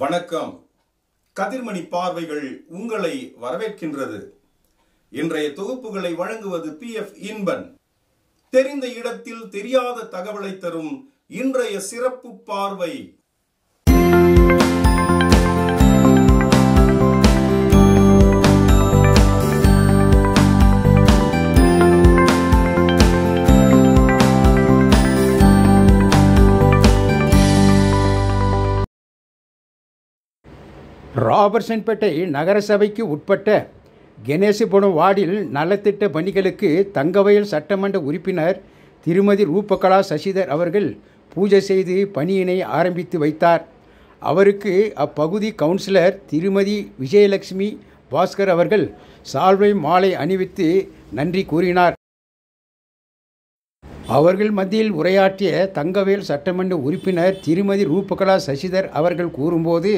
வணக்கம். கதிர்மணி பார்வைகள் உங்களை வரவேற்கின்றது. இன்றைய தொகுப்புகளை வழங்குவது PF இன்பன். தெரிந்த இடத்தில் தெரியாத தகவலை தரும் இன்றைய சிறப்பு பார்வை. ராபர்சன்பேட்டை நகரசபைக்கு உட்பட்ட கணேசபுரம் வார்டில் நலத்திட்ட பணிகளுக்கு தங்கவயல் சட்டமன்ற உறுப்பினர் திருமதி ரூபகலா சசிதர் அவர்கள் பூஜை செய்து பணியினை ஆரம்பித்து வைத்தார். அவருக்கு அப்பகுதி கவுன்சிலர் திருமதி விஜயலட்சுமி பாஸ்கர் அவர்கள் சால்வை மாலை அணிவித்து நன்றி கூறினார். அவர்கள் மத்தியில் உரையாற்றிய தங்கவயல் சட்டமன்ற உறுப்பினர் திருமதி ரூபகலா சசிதர் அவர்கள் கூறும்போது,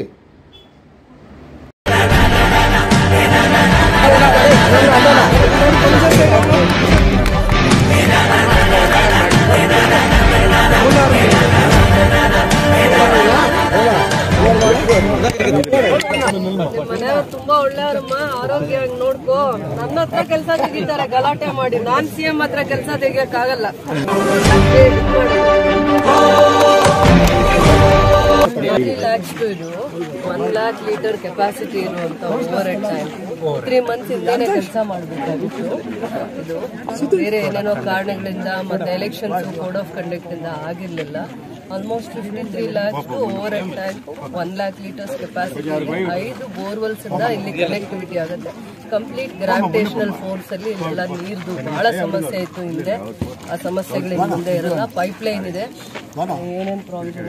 ಮನೆಯವ್ರು ತುಂಬಾ ಒಳ್ಳೆಯವ್ರಮ್ಮ, ಆರೋಗ್ಯವಾಗಿ ನೋಡ್ಕೋ. ನನ್ನ ಹತ್ರ ಕೆಲಸ ತೆಗಿತಾರೆ ಗಲಾಟೆ ಮಾಡಿ, ನಾನ್ CM ಹತ್ರ ಕೆಲಸ ತೆಗಿಯಕ್ಕಾಗಲ್ಲ. 3 lakhs ಇದು 1 lakh ಲೀಟರ್ ಕೆಪಾಸಿಟಿ ಇರುವಂತ ಓವರ್ ಹೆಡ್ ಟ್ಯಾಂಕ್ 3 months ಇಂದಾನೆ ಕೆಲಸ ಮಾಡಬೇಕಾಗಿತ್ತು. ಇದು ಬೇರೆ ಏನೇನೋ ಕಾರಣಗಳಿಂದ ಮತ್ತೆ ಎಲೆಕ್ಷನ್ ಕೋಡ್ ಆಫ್ ಕಂಡಕ್ಟ್ ಇಂದ ಆಗಿರ್ಲಿಲ್ಲ. Almost 53 lakhs overhead tank 1 lakh litres capacity 5 borewells ಇಂದ ಇಲ್ಲಿ ಕನೆಕ್ಟಿವಿಟಿ ಆಗುತ್ತೆ. ಕಂಪ್ಲೀಟ್ ಗ್ರಾವಿಟೇಷನಲ್ ಫೋರ್ಸ್ ಅಲ್ಲಿ ಇಲ್ಲೆಲ್ಲ ನೀರ್ದು ಬಹಳ ಸಮಸ್ಯೆ ಇತ್ತು ಹಿಂದೆ. ಆ ಸಮಸ್ಯೆಗಳಿಂದ ಮುಂದೆ ಇರಲ್ಲ. ಪೈಪ್ ಲೈನ್ ಇದೆ, ಏನೇನು ಪ್ರಾವಿಷನ್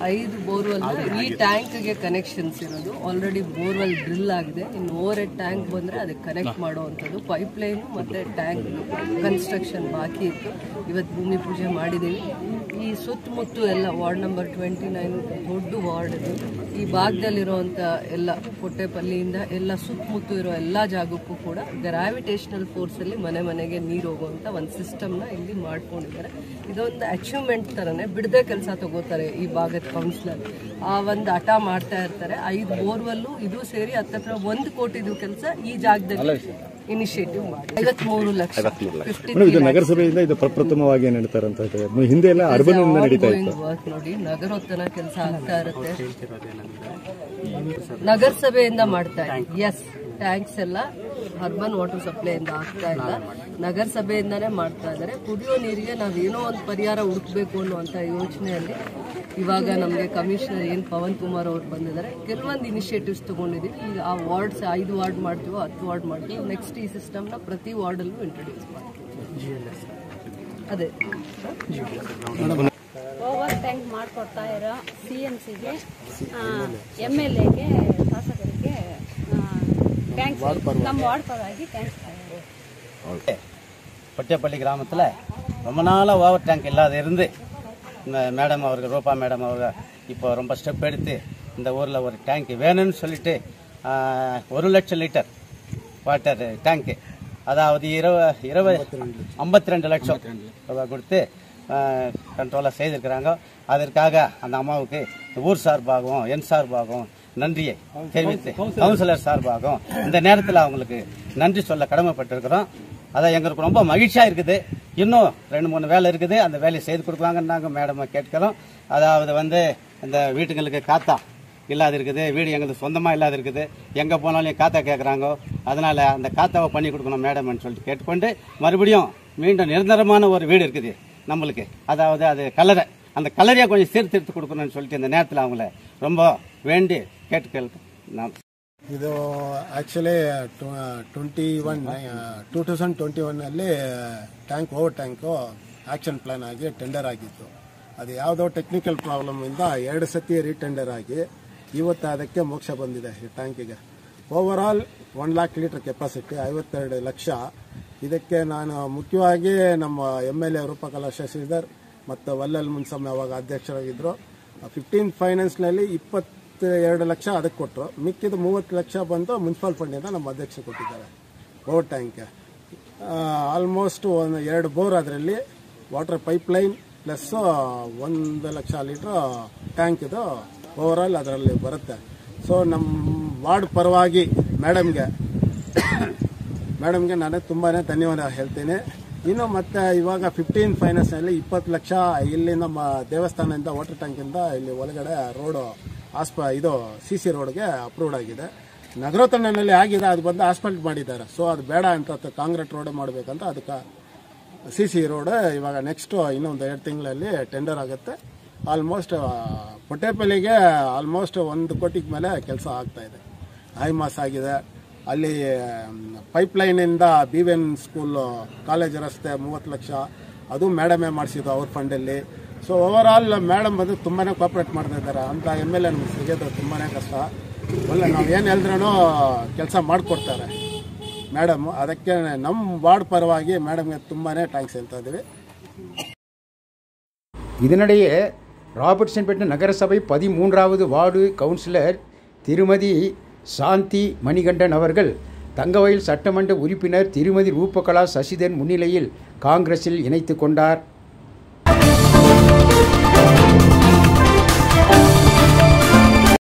5 ಬೋರ್ವೆಲ್ ಈ ಟ್ಯಾಂಕ್ ಗೆ ಕನೆಕ್ಷನ್ಸ್ ಇರೋದು. ಆಲ್ರೆಡಿ ಬೋರ್ವೆಲ್ ಡ್ರಿಲ್ ಆಗಿದೆ. ಇನ್ನು ಓವರ್ ಹೆಡ್ ಟ್ಯಾಂಕ್ ಬಂದ್ರೆ ಅದಕ್ಕೆ ಕನೆಕ್ಟ್ ಮಾಡುವಂಥದ್ದು. ಪೈಪ್ ಲೈನ್ ಮತ್ತೆ ಟ್ಯಾಂಕ್ ಕನ್ಸ್ಟ್ರಕ್ಷನ್ ಬಾಕಿ ಇತ್ತು. ಇವತ್ತು ಭೂಮಿ ಪೂಜೆ ಮಾಡಿದ್ದೀವಿ. ಈ ಸುತ್ತಮುತ್ತ ಎಲ್ಲ ವಾರ್ಡ್ ನಂಬರ್ 29 ದೊಡ್ಡ ವಾರ್ಡ್ ಇದು. ಈ ಭಾಗದಲ್ಲಿರುವಂಥ ಎಲ್ಲ ಕೊಟ್ಟೆಪಲ್ಲಿಯಿಂದ ಎಲ್ಲ ಸುತ್ತಮುತ್ತ ಇರೋ ಎಲ್ಲ ಜಾಗಕ್ಕೂ ಕೂಡ ಗ್ರಾವಿಟೇಷನಲ್ ಫೋರ್ಸ್ ಅಲ್ಲಿ ಮನೆ ಮನೆಗೆ ನೀರು ಹೋಗುವಂತ ಒಂದು ಸಿಸ್ಟಮ್ನ ಇಲ್ಲಿ ಮಾಡ್ಕೊಂಡಿದ್ದಾರೆ. ಇದೊಂದು ಅಚೀವ್ಮೆಂಟ್ ತರನೇ. ಬಿಡದೆ ಕೆಲಸ ತಗೋತಾರೆ ಈ ಭಾಗದ ಕೌನ್ಸಿಲರ್. ಆ ಒಂದು ಹಠ ಮಾಡ್ತಾ ಇರ್ತಾರೆ. 5 ಬೋರ್ವೆಲ್ಲು ಇದು ಸೇರಿ ಹತ್ತಿರ 1 ಕೋಟಿದು ಕೆಲಸ ಈ ಜಾಗದಲ್ಲಿ ಇನಿಷಿಯೇಟಿವ್ ಮಾಡಿ 53 ಲಕ್ಷ. ಇದು ನಗರಸಭೆಯಿಂದ ಇದು ಪ್ರಪ್ರಥಮವಾಗಿ ನಡೀತಾರೆ ಅಂತ ಹಿಂದೆ ಎಲ್ಲ ಅರ್ಬನ್ ನಡೀತಾ ಇತ್ತು. ವರ್ಕ್ ನೋಡಿ, ನಗರೋತ್ಥಾನ ಕೆಲಸ ಆಗ್ತಾ ಇರುತ್ತೆ. ನಗರಸಭೆಯಿಂದ ಮಾಡ್ತಾ ಇದ್ದೀವಿ. ಎಸ್, ಟ್ಯಾಂಕ್ಸ್ ಎಲ್ಲ ಅರ್ಬನ್ ವಾಟರ್ ಸಪ್ಲೈ ಇಂದ ಆಗ್ತಾ ಇಲ್ಲ, ನಗರಸಭೆಯಿಂದಾನೇ ಮಾಡ್ತಾ ಇದ್ದಾರೆ. ಕುಡಿಯೋ ನೀರಿಗೆ ನಾವೇನೋ ಒಂದು ಪರಿಹಾರ ಹುಡುಕ್ಬೇಕು ಅನ್ನುವಂಥ ಯೋಚನೆಯಲ್ಲಿ ಇವಾಗ ನಮಗೆ ಕಮಿಷನರ್ ಏನು ಪವನ್ ಕುಮಾರ್ ಅವರು ಬಂದಿದ್ದಾರೆ. ಕೆಲವೊಂದು ಇನಿಷಿಯೇಟಿವ್ಸ್ ತಗೊಂಡಿದ್ದೀವಿ. ಈಗ ಆ ವಾರ್ಡ್ಸ್ 5 ವಾರ್ಡ್ ಮಾಡ್ತೀವೋ 10 ವಾರ್ಡ್ ಮಾಡ್ತೀವಿ. ನೆಕ್ಸ್ಟ್ ಈ ಸಿಸ್ಟಮ್ನ ಪ್ರತಿ ವಾರ್ಡಲ್ಲೂ ಇಂಟ್ರೊಡ್ಯೂಸ್ ಮಾಡ್ತೀವಿ. ಅದೇ ಓವರ್ ಟ್ಯಾಂಕ್ ಮಾಡಿಕೊಡ್ತಾ ಇರೋ CMCಗೆ, MLAಗೆ, ಶಾಸಕರಿಗೆ தேங்க்ஸ். நம்ம வார்டு பரவாகி தேங்க்ஸ். பொட்டியப்பள்ளி கிராமத்தில் ரொம்ப நாளாக ஓவர் டேங்க் இல்லாத இருந்து மேடம் அவர்கள், ரூபா மேடம் அவர்கள் இப்போ ரொம்ப ஸ்டெப் எடுத்து இந்த ஊரில் ஒரு டேங்க் வேணும்னு சொல்லிட்டு 1 லட்சம் லிட்டர் வாட்டர் டேங்க்கு, அதாவது 52 லட்சம் ரூபாய் கொடுத்து கண்ட்ரோலாக செய்திருக்கிறாங்க. அதற்காக அந்த அம்மாவுக்கு ஊர் சார்பாகவும் என் சார்பாகவும் நன்றியை தெரிவித்து கவுன்சிலர் சார்பாகவும் இந்த நேரத்தில் அவங்களுக்கு நன்றி சொல்ல கடமைப்பட்டிருக்கிறோம். அதான் எங்களுக்கு ரொம்ப மகிழ்ச்சியாக இருக்குது. இன்னும் 2-3 வேலை இருக்குது, அந்த வேலையை செய்து கொடுக்குவாங்கன்னு நாங்கள் மேடமை கேட்கிறோம். அதாவது இந்த வீட்டுங்களுக்கு காத்தா இல்லாத இருக்குது, வீடு எங்களுக்கு சொந்தமாக இல்லாத இருக்குது, எங்கே போனாலும் காத்தா கேட்குறாங்க. அதனால் அந்த காத்தாவை பண்ணி கொடுக்கணும் மேடம்னு சொல்லிட்டு கேட்டுக்கொண்டு, மறுபடியும் மீண்டும் நிரந்தரமான ஒரு வீடு இருக்குது நம்மளுக்கு. அதாவது அது கலரை, அந்த கலரையாக கொஞ்சம் சீர்திருத்தி கொடுக்கணும்னு சொல்லிட்டு இந்த நேரத்தில் அவங்கள ரொம்ப வேண்டி கேட்டுக்கேன். ಇದು actually 2021 tank over tank action plan ಆಗಿ ಟೆಂಡರ್ ಆಗಿತ್ತು. ಅದು ಯಾವುದೋ ಟೆಕ್ನಿಕಲ್ ಪ್ರಾಬ್ಲಮ್ ಇಂದ 2 ಸತಿ ರೀಟೆಂಡರ್ ಆಗಿ ಇವತ್ತು ಅದಕ್ಕೆ ಮೋಕ್ಷ ಬಂದಿದೆ. ಈ ಟ್ಯಾಂಕಿಗೆ overall 1 lakh litre capacity, 52 ಲಕ್ಷ. ಇದಕ್ಕೆ ನಾನು ಮುಖ್ಯವಾಗಿ ನಮ್ಮ MLA ರೂಪಕಲಾ ಶಶಿಧರ್ ಮತ್ತು ವಲ್ಲಲ್ ಮುನ್ಸಮ್ಮೆ ಅವಾಗ ಅಧ್ಯಕ್ಷರಾಗಿದ್ದರು. 15 ಫೈನಾನ್ಸ್ನಲ್ಲಿ 22 ಲಕ್ಷ ಅದಕ್ಕೆ ಕೊಟ್ಟರು. ಮಿಕ್ಕಿದ 30 ಲಕ್ಷ ಬಂದು ಮುನ್ಸಿಪಲ್ ಫಂಡಿಂದ ನಮ್ಮ ಅಧ್ಯಕ್ಷರು ಕೊಟ್ಟಿದ್ದಾರೆ ಓವರ್ ಟ್ಯಾಂಕ್ಗೆ. ಆಲ್ಮೋಸ್ಟ್ 2 ಬೋರ್ ಅದರಲ್ಲಿ water pipe line plus 1 lakh litre tank ಇದು ಓವರಾಲ್ ಅದರಲ್ಲಿ ಬರುತ್ತೆ. ಸೊ ನಮ್ಮ ವಾರ್ಡ್ ಪರವಾಗಿ ಮೇಡಮ್ಗೆ ನಾನು ತುಂಬಾ ಧನ್ಯವಾದ ಹೇಳ್ತೀನಿ. ಇನ್ನು ಮತ್ತೆ ಇವಾಗ 15 ಫೈನಾನ್ಸ್ನಲ್ಲಿ 20 ಲಕ್ಷ ಇಲ್ಲಿ ನಮ್ಮ ದೇವಸ್ಥಾನದಿಂದ ವಾಟರ್ ಟ್ಯಾಂಕಿಂದ ಇಲ್ಲಿ ಒಳಗಡೆ ರೋಡು ಇದು CC ರೋಡ್ಗೆ ಅಪ್ರೂವ್ಡ್ ಆಗಿದೆ. ನಗರೋತ್ಥಾನದಲ್ಲಿ ಆಗಿದೆ, ಅದು ಬಂದು ಆಸ್ಫಾಲ್ಟ್ ಮಾಡಿದ್ದಾರೆ. ಸೊ ಅದು ಬೇಡ ಅಂತ ಕಾಂಕ್ರೀಟ್ ರೋಡ್ ಮಾಡಬೇಕಂತ ಅದಕ್ಕೆ CC ರೋಡ್ ಇವಾಗ ನೆಕ್ಸ್ಟ್ ಇನ್ನೊಂದು 2 ತಿಂಗಳಲ್ಲಿ ಟೆಂಡರ್ ಆಗುತ್ತೆ. ಆಲ್ಮೋಸ್ಟ್ ಪೊಟ್ಟೆಪಲ್ಲಿಗೆ ಆಲ್ಮೋಸ್ಟ್ 1 ಕೋಟಿಗೆ ಮೇಲೆ ಕೆಲಸ ಆಗ್ತಾ ಇದೆ. ಐಮಾಸ್ ಆಗಿದೆ. ಅಲ್ಲಿ ಪೈಪ್ಲೈನಿಂದ BVN ಸ್ಕೂಲ್ ಕಾಲೇಜ್ ರಸ್ತೆ 30 ಲಕ್ಷ ಅದು ಮೇಡಮೇ ಮಾಡಿಸಿದ್ದು ಅವ್ರ ಫಂಡಲ್ಲಿ. ಸೊ ಓವರಾಲ್ ಮೇಡಮ್ ಬಂದು ತುಂಬಾ ಕೋಆಪ್ರೇಟ್ ಮಾಡ್ತಾ ಇದ್ದಾರೆ. ಅಂತ MLA ನಮ್ಗೆ ಸಿಗೋದು ತುಂಬಾ ಕಷ್ಟ. ಒಳ್ಳೆ ನಾವು ಏನು ಹೇಳಿದ್ರೂ ಕೆಲಸ ಮಾಡಿಕೊಡ್ತಾರೆ ಮೇಡಮ್. ಅದಕ್ಕೆ ನಮ್ಮ ವಾರ್ಡ್ ಪರವಾಗಿ ಮೇಡಮ್ಗೆ ತುಂಬಾ ಥ್ಯಾಂಕ್ಸ್ ಹೇಳ್ತಾ ಇದ್ದೀವಿ. இதனிடையே ராபர்ட்சன்பேட்டை நகரசபை 13வது வார்டு கவுன்சிலர் திருமதி சாந்தி மணிகண்டன் அவர்கள் தங்கவயல் சட்டமன்ற உறுப்பினர் திருமதி ரூபகலா சசிதரன் முன்னிலையில் காங்கிரஸில் இணைத்து கொண்டார்.